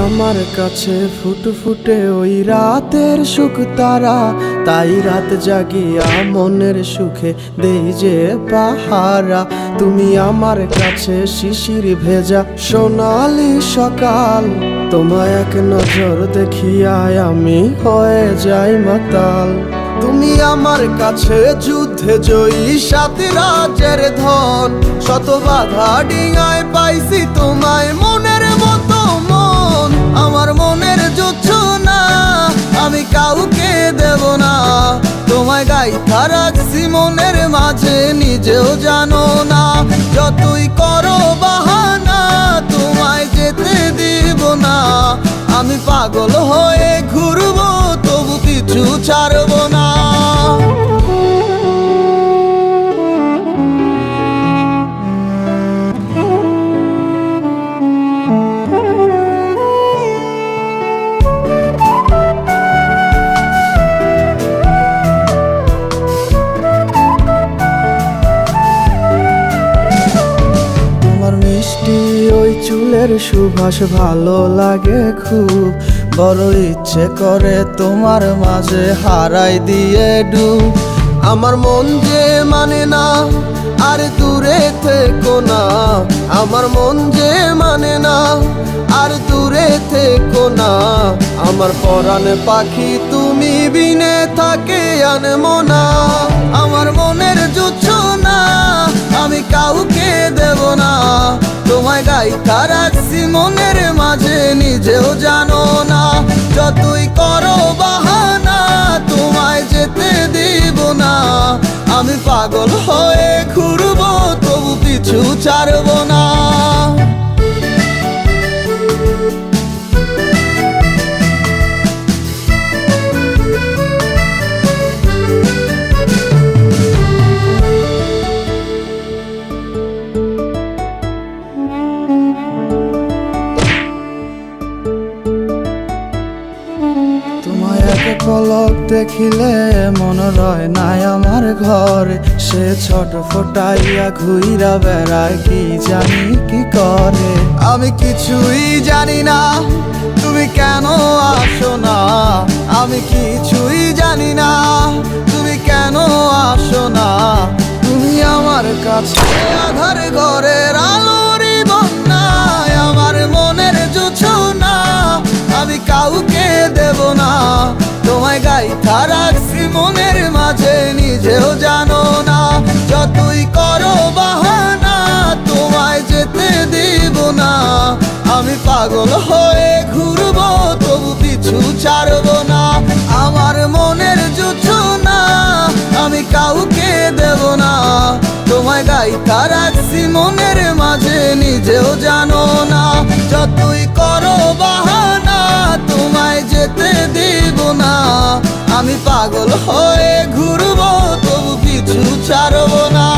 আমার কাছে ফুটফুটে ওই রাতের সুখ তারা, তাই রাত জাগিয়া মনের সুখে দেই যে পাহারা। তুমি আমার কাছে শিশির ভেজা সোনালি সকাল, তোমায় এক নজর দেখিয়ায় আমি হয়ে যাই মাতাল। তুমি আমার কাছে যুদ্ধে জয়ী সাত রাজ্যের ধন, শত বাধা ডিঙায় পাইছি তোমায় মনের মতো মন। আমার মনের জোছনা আমি কাউকে দেব না, তোমায় গাইথা রাখছি মনের মাঝে নিজেও জানো না। যতই করো বাহানা তোমায় যেতে দিব না, আমি পাগল হয়ে ঘুরবো তবু কিছু ছাড়বো না। মিষ্টি ওই চুলের সুবাস ভালো লাগে খুব, বড় ইচ্ছে করে তোমার মাঝে হারাই দিয়ে ডুব। আমার মন যে মানে না আর দূরে থেকো না, আমার মন যে মানে না আর দূরে থেকো না। আমার পরাণে পাখি তুমি বিনে থাকে আনমো না, আমার মনের জোছনা আমি কাউকে দেব না। তোমায় গাইথা রাখছি মনের মাঝে নিজেও জানো না, যতই করো বাহানা তোমায় যেতে দিব না। আমি পাগল হয়ে ঘুরবো তবু পিছু ছাড়বো না। তোমায় এক পলক দেখিলে মন রয় নাই আমার ঘরে, সে ছোট ফোটাইয়া ঘুইরা বেড়ায় কি জানি কি করে। আমি কিছুই জানি না তুমি কেন আসো না, আমি কিছুই জানি না তুমি কেন আসো না। তুমি আমার কাছে আধার ঘরের আলোরই বন্যায়, আমার মনের জোছনা আমি কাউকে দেব না। তোমায় গাইথা রাখছি মনের মাঝে নিজেও জানো না, যতই করো বাহানা তোমায় যেতে দিব না। আমি পাগল হয়ে ঘুরবো তবু পিছু ছাড়বো না। আমার মনের জোছনা আমি কাউকে দেব না, তোমায় গাইথা রাখছি মনের মাঝে নিজেও জানো না। যতই করো বাহানা তোমায় যেতে দিব না, আমি পাগল হয়ে ঘুরবো তবু পিছু ছাড়বো না।